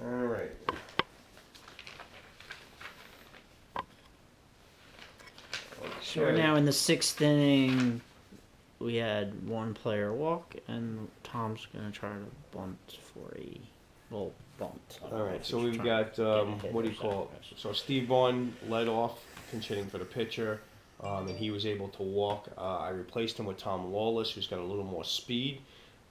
All right. So we're now in the 6th inning. We had one player walk, and Tom's gonna try to bunt for a bunt. All right, so we've got what do you call it? So Steve Vaughn led off, pinch hitting for the pitcher, and he was able to walk. I replaced him with Tom Lawless, who's got a little more speed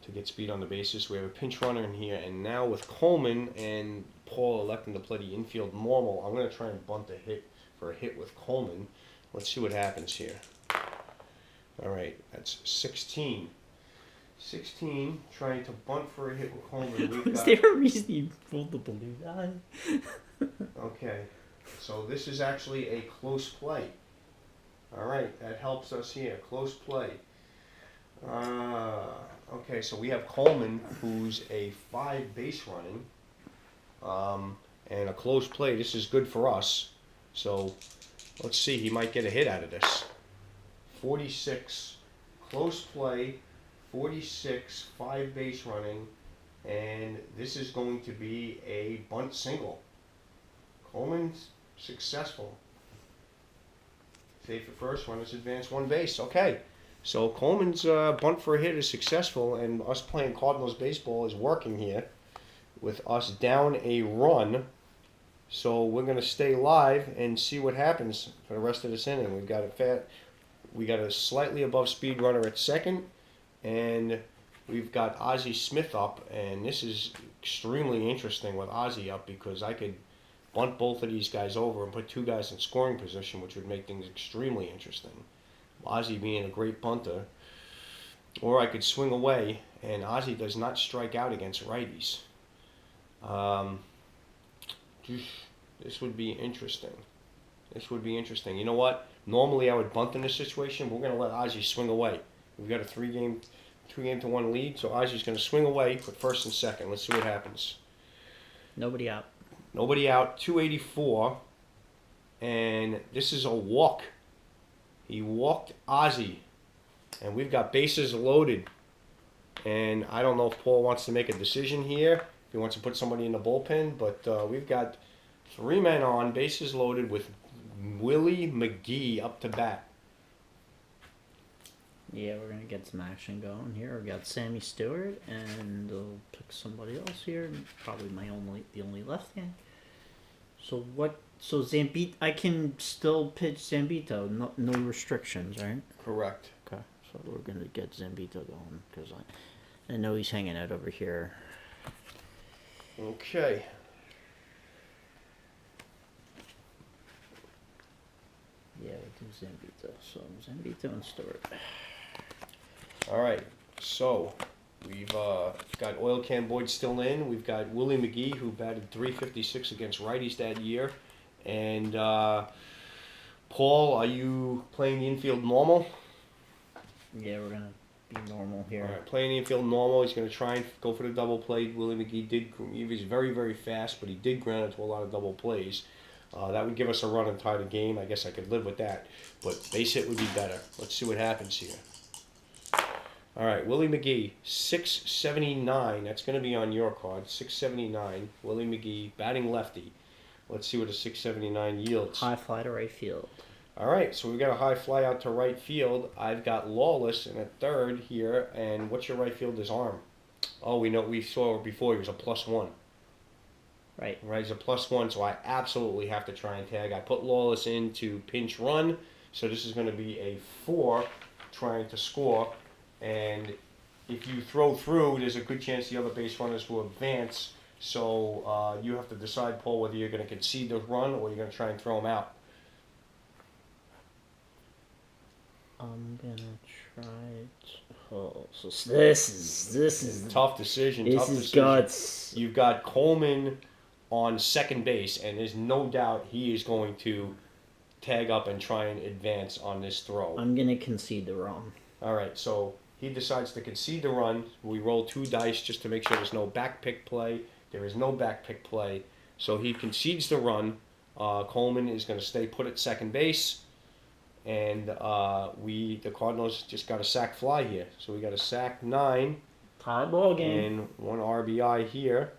to get speed on the bases. We have a pinch runner in here, and now with Coleman and Paul electing to play the infield normal, I'm going to try and bunt a hit for a hit with Coleman. Let's see what happens here. All right, that's 16. 16, trying to bunt for a hit with Coleman. Is there a reason you pulled the blue guy? Okay, so this is actually a close play. All right, that helps us here. Close play. Okay, so we have Coleman, who's a 5 base running, and a close play. This is good for us. So let's see, he might get a hit out of this. 46, close play, 46, 5 base running, and this is going to be a bunt single. Coleman's successful. Save for first, runners advance 1 base. Okay, so Coleman's bunt for a hit is successful, and us playing Cardinals baseball is working here with us down a run. So we're going to stay live and see what happens for the rest of this inning. We got a slightly above speed runner at second, and we've got Ozzie Smith up, and this is extremely interesting with Ozzie up because I could bunt both of these guys over and put 2 guys in scoring position, which would make things extremely interesting. Ozzie being a great bunter. Or I could swing away, and Ozzie does not strike out against righties. This would be interesting. This would be interesting. You know what? Normally I would bunt in this situation. We're going to let Ozzie swing away. We've got a 2-game to 1 lead, so Ozzie's going to swing away, put first and second. Let's see what happens. Nobody out. Nobody out, 284, and this is a walk. He walked Ozzie, and we've got bases loaded. And I don't know if Paul wants to make a decision here, if he wants to put somebody in the bullpen, but we've got 3 men on, bases loaded with Willie McGee up to bat. Yeah, we're going to get some action going here. We got Sammy Stewart, and they'll pick somebody else here. Probably the only left hand. So what? So Zambito, I can still pitch Zambito. No restrictions, right? Correct. Okay, so we're going to get Zambito going because I know he's hanging out over here. Okay. Yeah, we do Zambito. So Zambito and Stewart. All right, so we've got Oil Can Boyd still in. We've got Willie McGee, who batted .356 against righties that year. And Paul, are you playing the infield normal? Yeah, we're going to be normal here. All right, playing the infield normal. He's going to try and go for the double play. Willie McGee he was very, very fast, but he did ground into a lot of double plays. That would give us a run and tie the game. I guess I could live with that. But base hit would be better. Let's see what happens here. All right, Willie McGee, 679. That's going to be on your card, 679. Willie McGee, batting lefty. Let's see what a 679 yields. High fly to right field. All right, so we've got a high fly out to right field. I've got Lawless in at third here. And what's your right fielder's arm? Oh, we saw before he was a +1. Right. Right, he's a +1, so I absolutely have to try and tag. I put Lawless in to pinch run, so this is going to be a 4 trying to score. And if you throw through, there's a good chance the other base runners will advance. So you have to decide, Paul, whether you're going to concede the run or you're going to try and throw them out. I'm going to try it. Oh, so this is Tough decision. This is guts. You've got Coleman on second base, and there's no doubt he is going to tag up and try and advance on this throw. I'm going to concede the run. All right, so he decides to concede the run. We roll 2 dice just to make sure there's no back pick play. There is no back pick play. So he concedes the run. Coleman is going to stay put at second base. And the Cardinals just got a sac fly here. So we got a sac 9. Tie ball game. And 1 RBI here.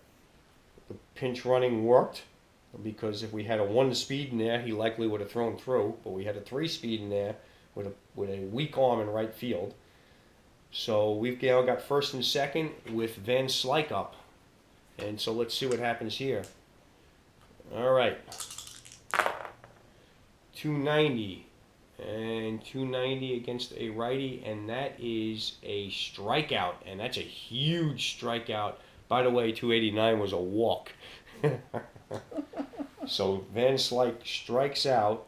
the pinch running worked, because if we had a 1 speed in there, he likely would have thrown through. But we had a 3 speed in there with a weak arm in right field. So we've now got first and second with Van Slyke up. And so let's see what happens here. All right. 290. And 290 against a righty, and that is a strikeout. And that's a huge strikeout. By the way, 289 was a walk. So Van Slyke strikes out,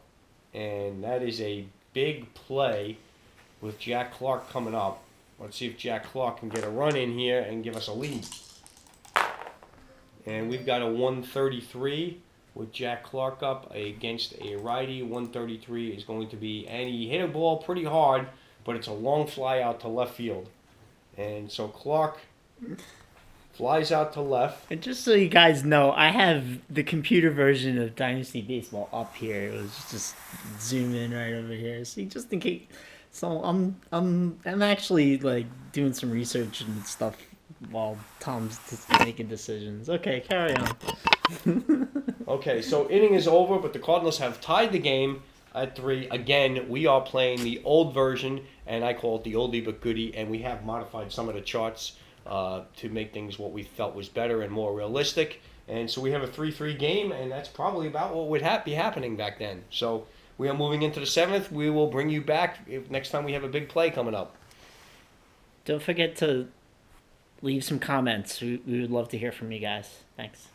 and that is a big play with Jack Clark coming up. Let's see if Jack Clark can get a run in here and give us a lead. And we've got a 133 with Jack Clark up against a righty. 133 is going to be, and he hit a ball pretty hard, but it's a long fly out to left field. And so Clark flies out to left. And just so you guys know, I have the computer version of Dynasty Baseball up here. It was just zoom in right over here. See, just in case. So I'm actually like doing some research and stuff while Tom's making decisions. Okay, carry on. Okay, so inning is over, but the Cardinals have tied the game at 3. Again, we are playing the old version, and I call it the oldie but goodie, and we have modified some of the charts to make things what we felt was better and more realistic. And so we have a 3-3 game, and that's probably about what would be happening back then. So we are moving into the 7th. We will bring you back next time we have a big play coming up. Don't forget to leave some comments. We would love to hear from you guys. Thanks.